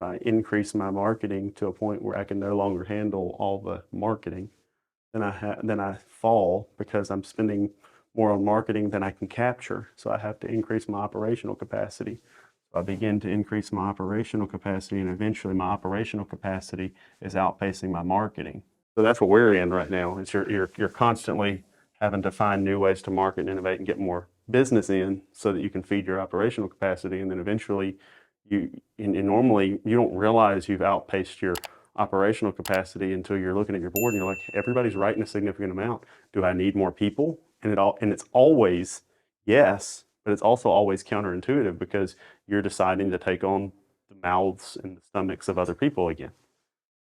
I increase my marketing to a point where I can no longer handle all the marketing, then I fall because I'm spending more on marketing than I can capture. So I have to increase my operational capacity. So I begin to increase my operational capacity, and eventually my operational capacity is outpacing my marketing. So that's what we're in right now. Is you're constantly having to find new ways to market and innovate and get more business in so that you can feed your operational capacity, and then eventually and normally you don't realize you've outpaced your operational capacity until you're looking at your board and you're like, everybody's writing a significant amount. Do I need more people? And it's always yes, but it's also always counterintuitive because you're deciding to take on the mouths and the stomachs of other people again,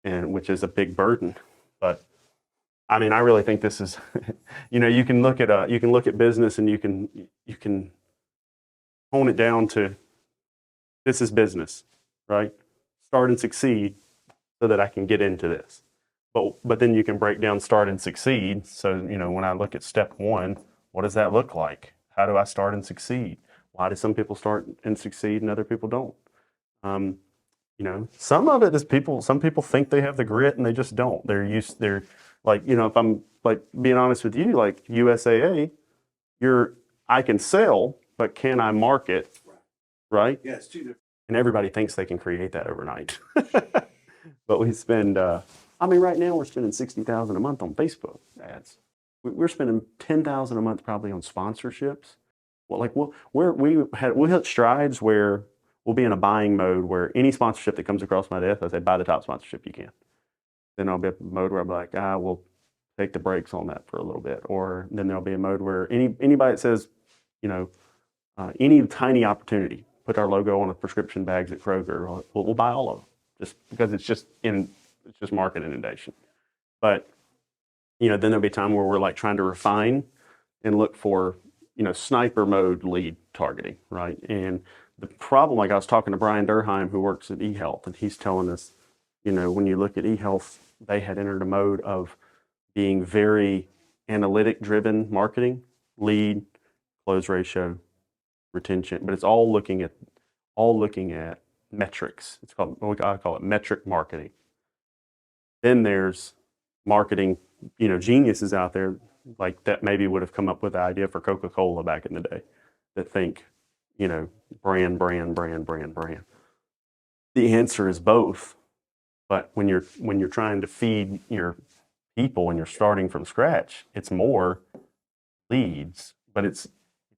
and which is a big burden. But I mean, I really think this is, you can look at business and you can hone it down to, this is business, right? Start and succeed so that I can get into this. But then you can break down start and succeed. So, when I look at step one, what does that look like? How do I start and succeed? Why do some people start and succeed and other people don't? Some of it is some people think they have the grit and they just don't. They're like, if I'm like being honest with you, like USAA, I can sell, but can I market? Right? Yeah, it's 2 different. And everybody thinks they can create that overnight. But we spend, right now we're spending $60,000 a month on Facebook ads. We're spending $10,000 a month probably on sponsorships. Well, we'll hit strides where we'll be in a buying mode where any sponsorship that comes across my desk, I say, buy the top sponsorship you can. Then I'll be in a mode where I'll be like, we'll take the brakes on that for a little bit. Or then there'll be a mode where anybody that says, any tiny opportunity, put our logo on the prescription bags at Kroger, we'll buy all of them, just because it's just market inundation. But then there'll be a time where we're like trying to refine and look for sniper mode lead targeting, right? And the problem, like I was talking to Brian Durheim, who works at eHealth, and he's telling us, when you look at eHealth, they had entered a mode of being very analytic driven marketing, lead, close ratio, retention, but it's all looking at metrics. It's called, I call it metric marketing. Then there's marketing, geniuses out there like that maybe would have come up with the idea for Coca-Cola back in the day that think, brand. The answer is both. But when you're trying to feed your people and you're starting from scratch, it's more leads, but it's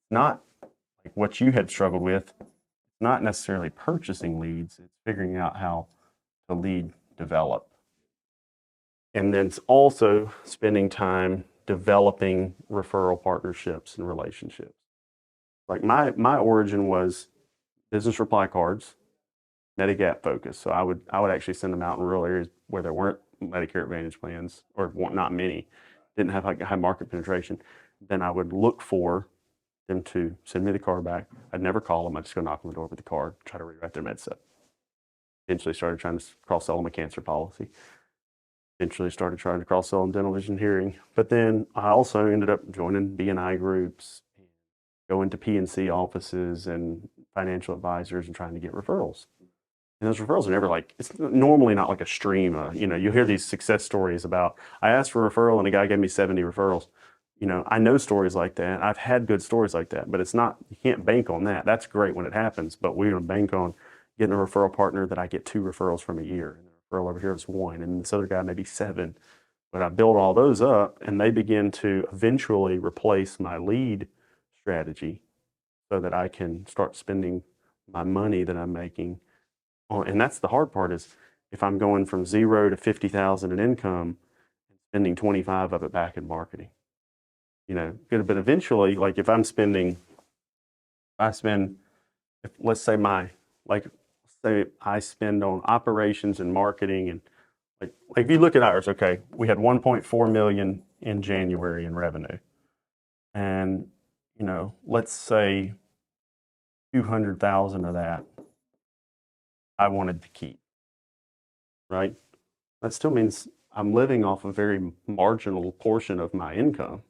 not like what you had struggled with. It's not necessarily purchasing leads, it's figuring out how to lead develop. And then it's also spending time developing referral partnerships and relationships. Like my origin was business reply cards, Medigap focus. So I would actually send them out in rural areas where there weren't Medicare Advantage plans, or not many, didn't have like a high market penetration. Then I would look for them to send me the card back. I'd never call them. I'd just go knock on the door with the card, try to rewrite their med set. Eventually started trying to cross-sell them a cancer policy. Eventually started trying to cross-sell them dental, vision, hearing. But then I also ended up joining BNI groups, going to PNC offices and financial advisors and trying to get referrals. And those referrals are never like, it's normally not like a stream. You hear these success stories about, I asked for a referral and a guy gave me 70 referrals. I know stories like that. I've had good stories like that, but it's not, you can't bank on that. That's great when it happens, but we're going to bank on getting a referral partner that I get 2 referrals from a year. And the referral over here is 1, and this other guy maybe 7. But I build all those up and they begin to eventually replace my lead strategy so that I can start spending my money that I'm making on. And that's the hard part, is if I'm going from 0 to 50,000 in income and spending 25 of it back in marketing. But eventually, like if let's say I spend on operations and marketing, and like if you look at ours, okay, we had 1.4 million in January in revenue. And, let's say 200,000 of that I wanted to keep, right? That still means I'm living off a very marginal portion of my income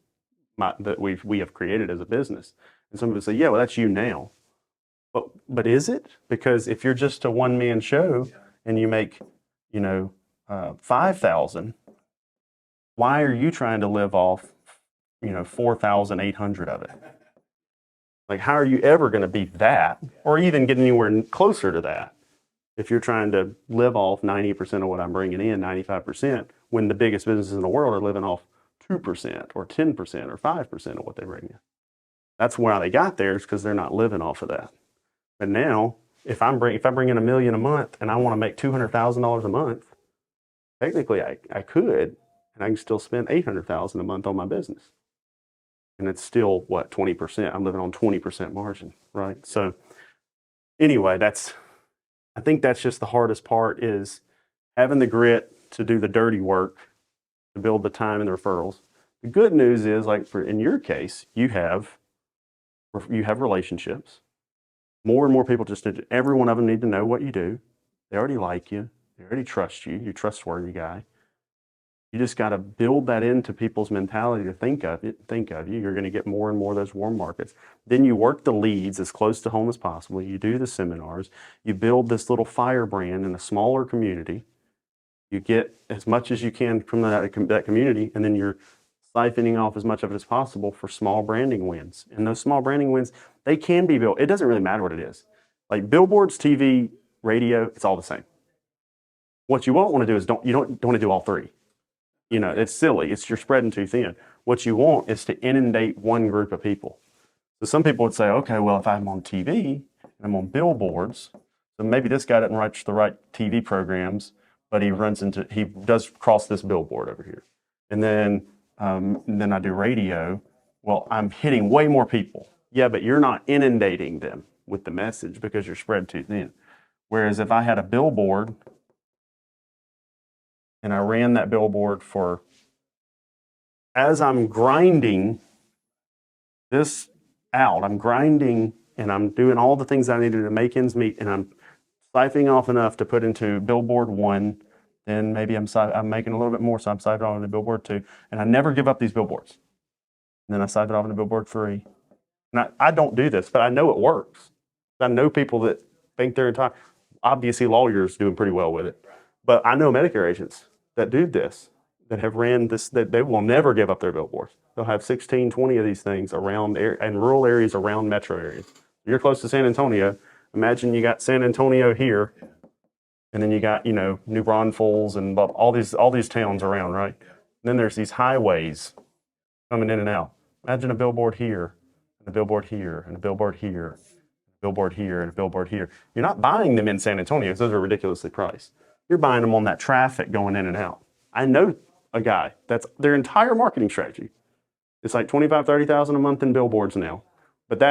that we have created as a business. And some people say, yeah, well, that's you now. But is it? Because if you're just a one-man show, and you make, 5,000, why are you trying to live off, 4,800 of it? Like, how are you ever going to beat that or even get anywhere closer to that if you're trying to live off 90% of what I'm bringing in, 95%, when the biggest businesses in the world are living off 2% or 10% or 5% of what they bring in? That's why they got there, is because they're not living off of that. But now, if I bring in $1 million a month and I want to make $200,000 a month, technically I could, and I can still spend $800,000 a month on my business. And it's still, what, 20%? I'm living on 20% margin, right? So anyway, I think that's just the hardest part, is having the grit to do the dirty work, to build the time and the referrals. The good news is, like in your case, you have relationships. More and more people every one of them need to know what you do. They already like you. They already trust you. You're a trustworthy guy. You just got to build that into people's mentality to think of you. You're going to get more and more of those warm markets. Then you work the leads as close to home as possible. You do the seminars. You build this little firebrand in a smaller community. You get as much as you can from that community, and then you're siphoning off as much of it as possible for small branding wins. And those small branding wins, they can be built. It doesn't really matter what it is. Like billboards, TV, radio, it's all the same. What you won't want to do is you don't want to do all three. It's silly. You're spreading too thin. What you want is to inundate one group of people. So some people would say, okay, well, if I'm on TV and I'm on billboards, so maybe this guy doesn't watch the right TV programs, but he does cross this billboard over here. And then I do radio. Well, I'm hitting way more people. Yeah, but you're not inundating them with the message because you're spread too thin. Whereas if I had a billboard and I ran that billboard as I'm grinding this out, I'm grinding and I'm doing all the things I needed to make ends meet, and I'm siphoning off enough to put into billboard 1, then maybe I'm making a little bit more, so I'm siphoning off into billboard 2, and I never give up these billboards. And then I siphon off into billboard 3. And I don't do this, but I know it works. I know people that think they're entire. Obviously, lawyers doing pretty well with it. But I know Medicare agents that do this, that have ran this, that they will never give up their billboards. They'll have 16, 20 of these things around in rural areas around metro areas. You're close to San Antonio. Imagine you got San Antonio here, and then you got, New Braunfels and all these towns around, right? And then there's these highways coming in and out. Imagine a billboard here, and a billboard here, and a billboard here, a billboard here, and a billboard here. You're not buying them in San Antonio because those are ridiculously priced. You're buying them on that traffic going in and out. I know a guy that's their entire marketing strategy. It's like $25,000, $30,000 a month in billboards now. But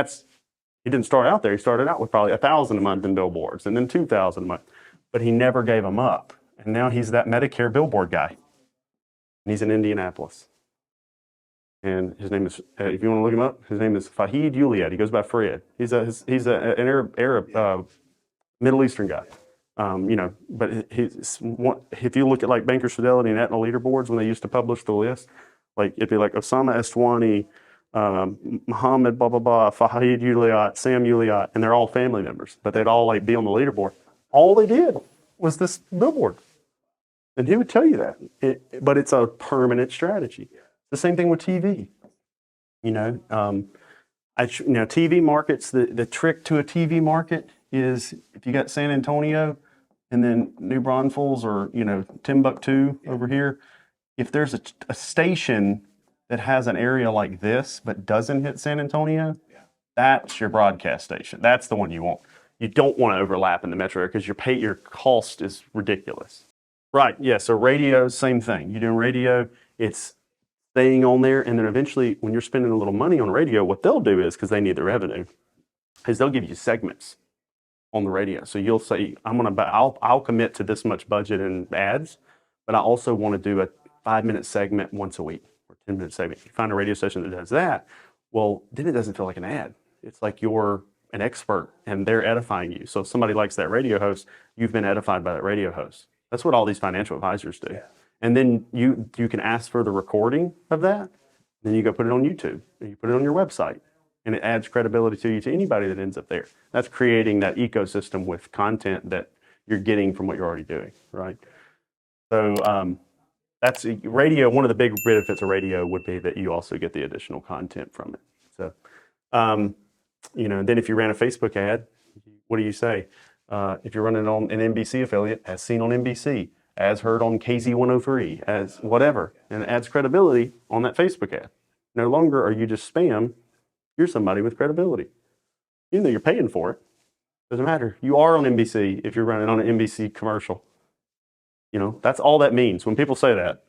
he didn't start out there. He started out with probably $1,000 a month in billboards and then $2,000 a month. But he never gave them up. And now he's that Medicare billboard guy. And he's in Indianapolis. And his name is, if you want to look him up, his name is Fahid Uliad. He goes by Fred. He's an Arab Middle Eastern guy. But if you look at like Bankers Fidelity and Aetna leaderboards when they used to publish the list, like it'd be like Osama Estwani, Muhammad blah blah blah, Fahid Uliat, Sam Uliat, and they're all family members, but they'd all like be on the leaderboard. All they did was this billboard, and he would tell you that. But it's a permanent strategy. The same thing with TV. TV markets. The trick to a TV market is if you got San Antonio and then New Braunfels or Timbuktu over here, if there's a station that has an area like this but doesn't hit San Antonio, that's your broadcast station. That's the one you want. You don't want to overlap in the metro area because your cost is ridiculous. Right, yeah, so radio, same thing. You're doing radio, it's staying on there, and then eventually when you're spending a little money on radio, what they'll do is, because they need the revenue, is they'll give you segments on the radio. So you'll say, I'll commit to this much budget in ads, but I also want to do a 5-minute segment once a week or 10-minute segment. If you find a radio station that does that, well, then it doesn't feel like an ad. It's like you're an expert and they're edifying you. So if somebody likes that radio host, you've been edified by that radio host. That's what all these financial advisors do. Yeah. And then you can ask for the recording of that. Then you go put it on YouTube, or you put it on your website, and it adds credibility to you to anybody that ends up there. That's creating that ecosystem with content that you're getting from what you're already doing, right? So that's radio. One of the big benefits of radio would be that you also get the additional content from it. So, then if you ran a Facebook ad, what do you say? If you're running on an NBC affiliate, as seen on NBC, as heard on KZ103, as whatever, and it adds credibility on that Facebook ad. No longer are you just spam, you're somebody with credibility. Even though you're paying for it, doesn't matter. You are on NBC if you're running on an NBC commercial. That's all that means. When people say that,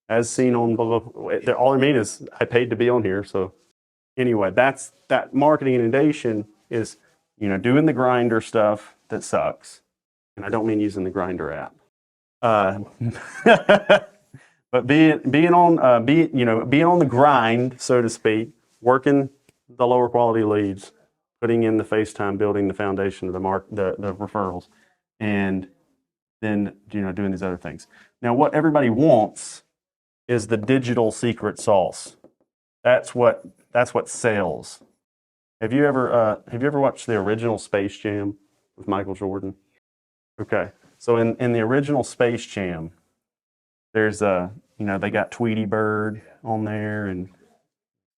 as seen on blah, blah, blah, all I mean is I paid to be on here. So anyway, that marketing inundation is, doing the grinder stuff that sucks. And I don't mean using the grinder app. But being on the grind, so to speak, working the lower quality leads, putting in the face time, building the foundation of the referrals, and then doing these other things. Now, what everybody wants is the digital secret sauce. That's what sells. Have you ever watched the original Space Jam with Michael Jordan? Okay, so in the original Space Jam, there's they got Tweety Bird on there and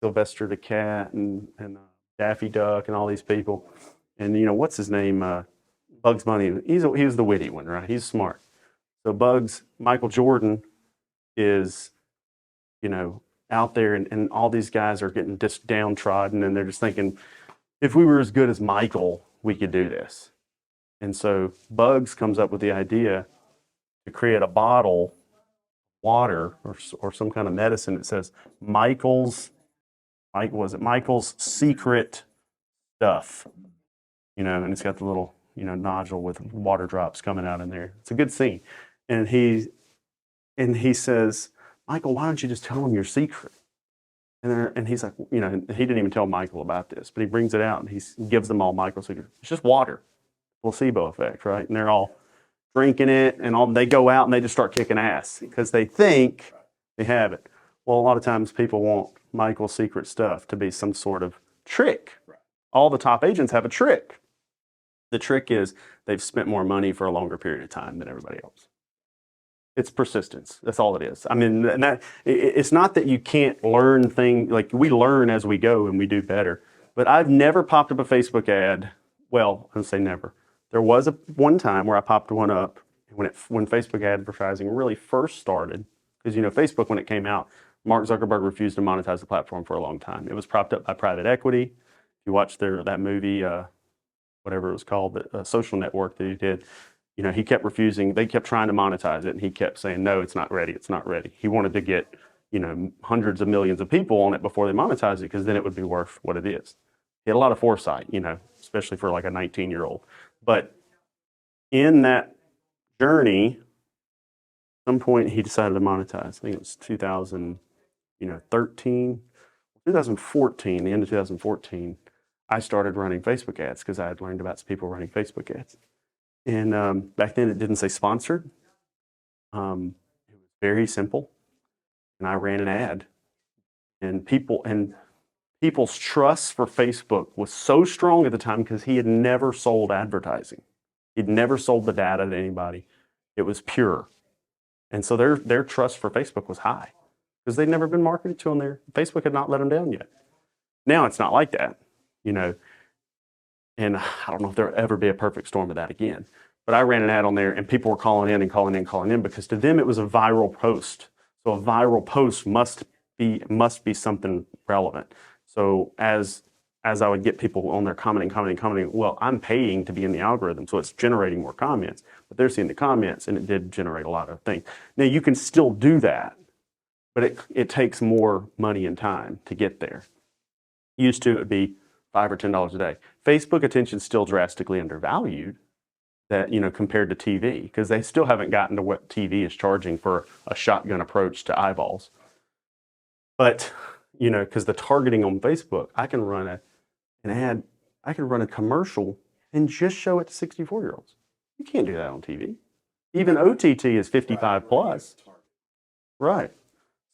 Sylvester the Cat and Daffy Duck and all these people, and what's his name? Bugs Bunny. He's the witty one, right? He's smart. So Michael Jordan is, out there, and all these guys are getting just downtrodden, and they're just thinking, if we were as good as Michael, we could do this. And so Bugs comes up with the idea to create a bottle, water, or some kind of medicine that says Michael's secret stuff, and it's got the little, nodule with water drops coming out in there. It's a good scene. And he says, Michael, why don't you just tell him your secret? And he's like, he didn't even tell Michael about this, but he brings it out and he gives them all Michael's secret. It's just water, placebo effect, right? And they're all drinking it, and they go out and they just start kicking ass because they think they have it. Well, a lot of times people want Michael's secret stuff to be some sort of trick. All the top agents have a trick. The trick is they've spent more money for a longer period of time than everybody else. It's persistence. That's all it is. I mean, it's not that you can't learn things. Like, we learn as we go and we do better. But I've never popped up a Facebook ad. Well, I'll say never. There was one time where I popped one up when Facebook advertising really first started. Because, Facebook, when it came out, Mark Zuckerberg refused to monetize the platform for a long time. It was propped up by private equity. If you watch that movie, whatever it was called, the Social Network that he did, he kept refusing. They kept trying to monetize it, and he kept saying, no, it's not ready. It's not ready. He wanted to get, hundreds of millions of people on it before they monetize it, because then it would be worth what it is. He had a lot of foresight, especially for like a 19-year-old. But in that journey, at some point he decided to monetize. I think it was 2014, the end of 2014, I started running Facebook ads because I had learned about people running Facebook ads. And back then it didn't say sponsored. It was very simple. And I ran an ad. And people's trust for Facebook was so strong at the time because he had never sold advertising. He'd never sold the data to anybody. It was pure. And so their trust for Facebook was high because they'd never been marketed to on there. Facebook had not let them down yet. Now it's not like that, and I don't know if there'll ever be a perfect storm of that again. But I ran an ad on there, and people were calling in because to them it was a viral post. So a viral post must be something relevant. So as I would get people on there commenting, well, I'm paying to be in the algorithm, so it's generating more comments. But they're seeing the comments, and it did generate a lot of things. Now, you can still do that, but it takes more money and time to get there. Used to, it would be $5 or $10 a day. Facebook attention is still drastically undervalued, that compared to TV, because they still haven't gotten to what TV is charging for a shotgun approach to eyeballs. But because the targeting on Facebook, I can run an ad, I can run a commercial and just show it to 64-year-olds. You can't do that on TV. Even OTT is 55 plus. Right.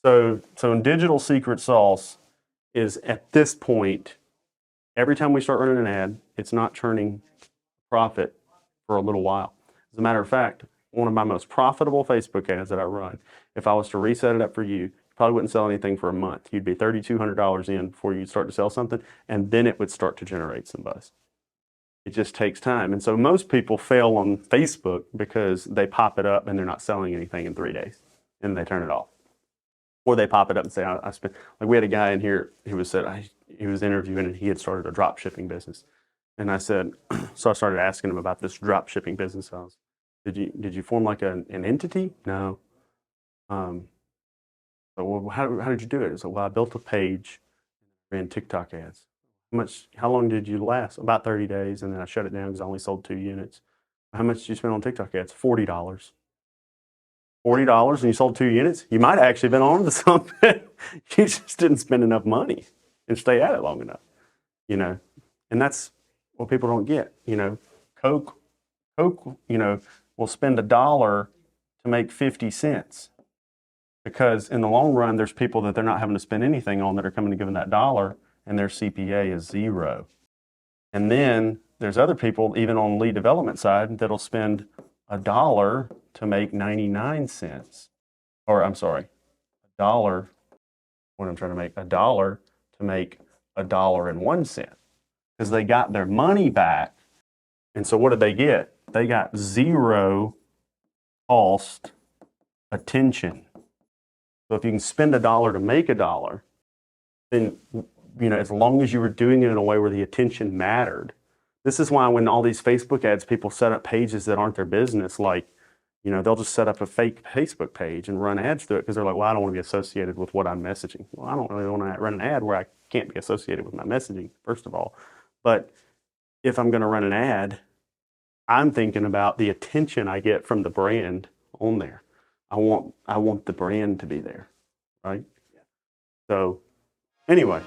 So digital secret sauce is, at this point, every time we start running an ad, it's not turning profit for a little while. As a matter of fact, one of my most profitable Facebook ads that I run, if I was to reset it up for you, you probably wouldn't sell anything for a month. You'd be $3,200 in before you start to sell something, and then it would start to generate some buzz. It just takes time. And so most people fail on Facebook because they pop it up and they're not selling anything in 3 days, and they turn it off. Or they pop it up and say, I spent, like we had a guy in here who was he was interviewing and he had started a drop shipping business. And I said, so I started asking him about this drop shipping business. Did you form like an entity? No. But well, how did you do it? He said, well, I built a page, ran TikTok ads. How long did you last? About 30 days. And then I shut it down because I only sold 2 units. How much did you spend on TikTok ads? $40. $40 and you sold 2 units? You might have actually been on to something. You just didn't spend enough money and stay at it long enough, you know? And that's what people don't get, you know? Coke, you know, will spend $1 to make 50 cents because in the long run, there's people that they're not having to spend anything on that are coming to give them that dollar and their CPA is 0. And then there's other people, even on the lead development side, that'll spend $1 to make 99 cents. Or I'm sorry, $1, what I'm trying to make, $1 to make $1.01 because they got their money back. And so what did they get? They got 0 cost attention. So if you can spend $1 to make $1, then, you know, as long as you were doing it in a way where the attention mattered. This is why when all these Facebook ads, people set up pages that aren't their business, like, you know, they'll just set up a fake Facebook page and run ads through it because they're like, well, I don't want to be associated with what I'm messaging. Well, I don't really want to run an ad where I can't be associated with my messaging, first of all. But if I'm going to run an ad, I'm thinking about the attention I get from the brand on there. I want the brand to be there, right? So anyway.